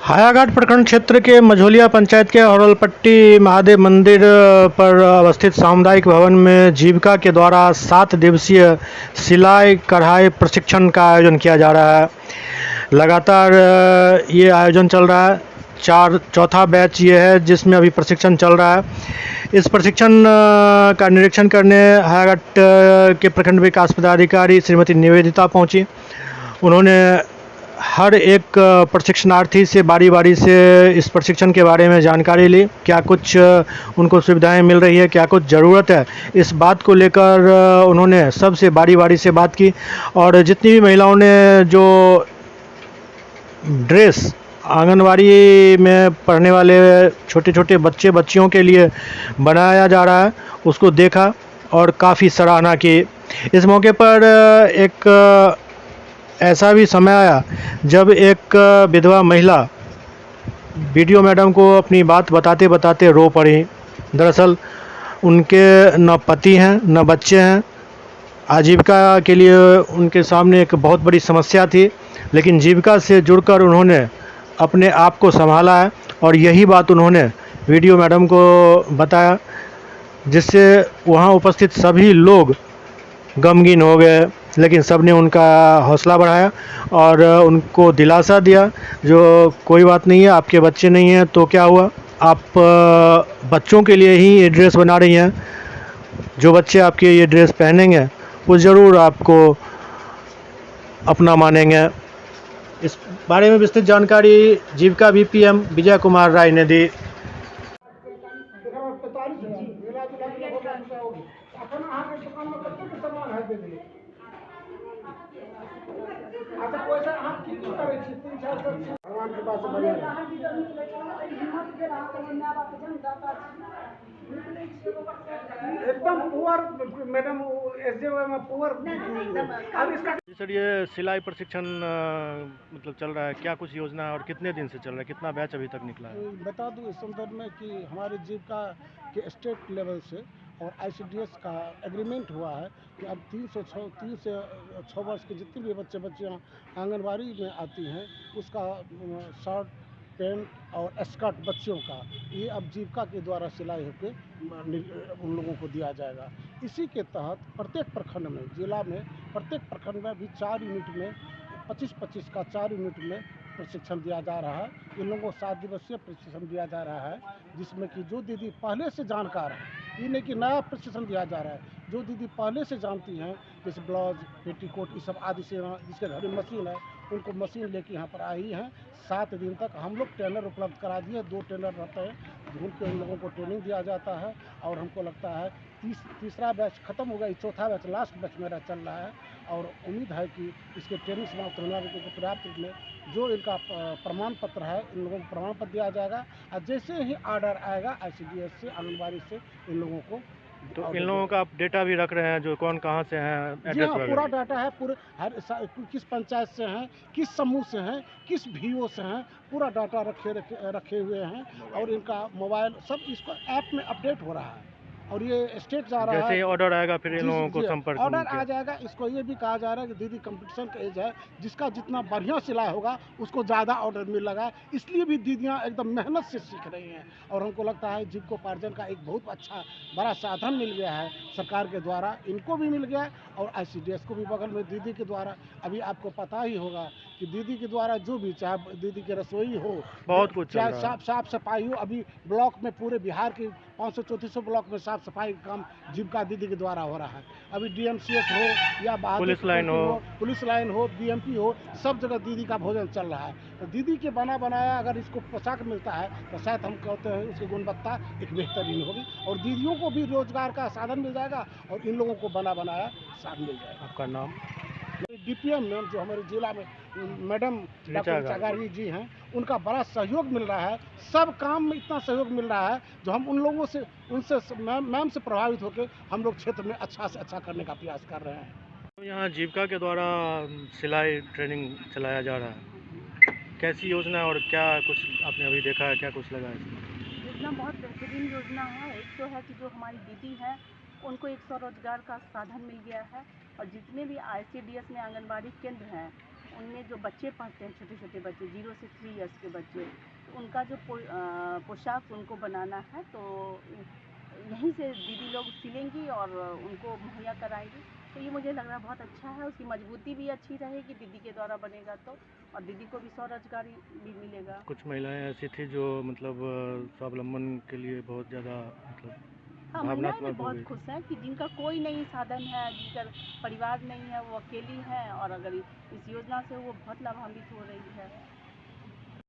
हायाघाट प्रखंड क्षेत्र के मझौलिया पंचायत के हरोलपट्टी महादेव मंदिर पर अवस्थित सामुदायिक भवन में जीविका के द्वारा 7 दिवसीय सिलाई कढ़ाई प्रशिक्षण का आयोजन किया जा रहा है। लगातार ये आयोजन चल रहा है। चौथा बैच ये है जिसमें अभी प्रशिक्षण चल रहा है। इस प्रशिक्षण का निरीक्षण करने हायाघाट के प्रखंड विकास पदाधिकारी श्रीमती निवेदिता पहुंची। उन्होंने हर एक प्रशिक्षणार्थी से बारी-बारी से इस प्रशिक्षण के बारे में जानकारी ली, क्या कुछ उनको सुविधाएं मिल रही है, क्या कुछ ज़रूरत है। इस बात को लेकर उन्होंने सबसे बारी-बारी से बात की और जितनी भी महिलाओं ने जो ड्रेस आंगनवाड़ी में पढ़ने वाले छोटे-छोटे बच्चियों के लिए बनाया जा रहा है, उसको देखा और काफ़ी सराहना की। इस मौके पर एक ऐसा भी समय आया जब एक विधवा महिला वीडियो मैडम को अपनी बात बताते बताते रो पड़ी। दरअसल उनके न पति हैं न बच्चे हैं। आजीविका के लिए उनके सामने एक बहुत बड़ी समस्या थी, लेकिन जीविका से जुड़कर उन्होंने अपने आप को संभाला है और यही बात उन्होंने वीडियो मैडम को बताया, जिससे वहाँ उपस्थित सभी लोग गमगीन हो गए। लेकिन सब ने उनका हौसला बढ़ाया और उनको दिलासा दिया, जो कोई बात नहीं है, आपके बच्चे नहीं हैं तो क्या हुआ, आप बच्चों के लिए ही ये ड्रेस बना रही हैं। जो बच्चे आपके ये ड्रेस पहनेंगे वो ज़रूर आपको अपना मानेंगे। इस बारे में विस्तृत जानकारी जीविका बीपीएम विजय कुमार राय ने दी। अच्छा पैसा हम की करे छी 3-4 भगवान के पास बढ़िया एकदम पुअर मैडम एसजेओ में पुअर अब इसका सर ये सिलाई प्रशिक्षण मतलब चल रहा है, क्या कुछ योजना है और कितने दिन से चल रहा है, कितना बैच अभी तक निकला है? बता दूं इस संदर्भ में कि हमारे जीविका के स्टेट लेवल से और आईसीडीएस का एग्रीमेंट हुआ है कि अब 3 से 6 वर्ष के जितने भी बच्चियाँ आंगनबाड़ी में आती हैं उसका शर्ट पैंट और स्कर्ट बच्चियों का ये अब जीविका के द्वारा सिलाई होकर उन लोगों को दिया जाएगा। इसी के तहत प्रत्येक प्रखंड में जिला में प्रत्येक प्रखंड में भी 4 यूनिट में 25-25 का 4 यूनिट में प्रशिक्षण दिया जा रहा है। इन लोगों को 7 दिवसीय प्रशिक्षण दिया जा रहा है, जिसमें कि जो दीदी पहले से जानकार है, ये नहीं कि नया प्रशिक्षण दिया जा रहा है। जो दीदी पहले से जानती हैं जैसे ब्लाउज पेटीकोट ये सब आदि से जिसके घर में मशीन है उनको मशीन लेके यहाँ पर आई हैं। 7 दिन तक हम लोग ट्रेनर उपलब्ध करा दिए, 2 ट्रेनर रहते हैं जिनके उन लोगों को ट्रेनिंग दिया जाता है और हमको लगता है तीसरा बैच खत्म हो गया, चौथा बैच लास्ट बैच मेरा चल रहा है और उम्मीद है कि इसके ट्रेनिंग समाप्त होने वाले को पर्याप्त रूप में जो इनका प्रमाण पत्र है इन लोगों को प्रमाण पत्र दिया जाएगा और जैसे ही ऑर्डर आएगा आईसीडीएस से आंगनबाड़ी से इन लोगों को तो इन लोगों का आप डेटा भी रख रहे हैं, जो कौन कहाँ से हैं, जी एड्रेस हाँ, वगैरह? पूरा डाटा है, पूरे किस पंचायत से हैं, किस समूह से हैं, किस भीओ से हैं, पूरा डाटा रखे हुए हैं और इनका मोबाइल सब इसको ऐप में अपडेट हो रहा है और ये स्टेट जा रहा है। जैसे ही ऑर्डर आएगा फिर इन लोगों को संपर्क ऑर्डर आ जाएगा। इसको ये भी कहा जा रहा है कि दीदी कंपटीशन का एज है, जिसका जितना बढ़िया सिलाई होगा उसको ज़्यादा ऑर्डर मिलेगा, इसलिए भी दीदियाँ एकदम मेहनत से सीख रही हैं और हमको लगता है जीविकोपार्जन का एक बहुत अच्छा बड़ा साधन मिल गया है सरकार के द्वारा, इनको भी मिल गया है और आईसीडीएस को भी बगल में दीदी के द्वारा। अभी आपको पता ही होगा कि दीदी के द्वारा जो भी चाहे दीदी की रसोई हो, बहुत कुछ चल चाहे रहा है। साफ सफाई हो, अभी ब्लॉक में पूरे बिहार के 534 ब्लॉक में साफ सफाई का काम जीविका दीदी के द्वारा हो रहा है। अभी डीएमसीएच हो या पुलिस लाइन हो बीएमपी हो, सब जगह दीदी का भोजन चल रहा है। तो दीदी के बना बनाया अगर इसको पोशाक मिलता है तो शायद हम कहते हैं उसकी गुणवत्ता एक बेहतरीन होगी और दीदियों को भी रोजगार का साधन मिल जाएगा और इन लोगों को बना बनाया साधन मिल जाएगा। आपका नाम? डीपीएम मैम जो हमारे जिला में मैडम डॉक्टर चागारी जी हैं, उनका बड़ा सहयोग मिल रहा है, सब काम में इतना सहयोग मिल रहा है जो हम उन लोगों से उनसे मैम से प्रभावित होकर हम लोग क्षेत्र में अच्छा से अच्छा करने का प्रयास कर रहे हैं। तो यहाँ जीविका के द्वारा सिलाई ट्रेनिंग चलाया जा रहा है, कैसी योजना है और क्या कुछ आपने अभी देखा है, क्या कुछ लगा है? योजना बहुत बेहतरीन योजना है। एक तो है कि जो हमारी दीदी है उनको एक स्वरोजगार का साधन मिल गया है और जितने भी आईसीडीएस में आंगनबाड़ी केंद्र हैं उनमें जो बच्चे पढ़ते हैं, छोटे छोटे बच्चे 0 से 3 इयर्स के बच्चे, तो उनका जो पोशाक उनको बनाना है, तो यहीं से दीदी लोग सिलेंगी और उनको मुहैया कराएंगी। तो ये मुझे लग रहा है बहुत अच्छा है, उसकी मजबूती भी अच्छी रहेगी दीदी के द्वारा बनेगा तो, और दीदी को भी स्वरोजगार भी मिलेगा। कुछ महिलाएं ऐसी थी जो मतलब स्वावलंबन के लिए बहुत ज़्यादा मतलब हाँ, महिलाएं भी भावनात्मक हो बहुत गई। खुश हैं कि जिनका कोई नहीं साधन है, जिनका परिवार नहीं है, वो अकेली हैं, और अगर इस योजना से वो बहुत लाभान्वित हो रही है।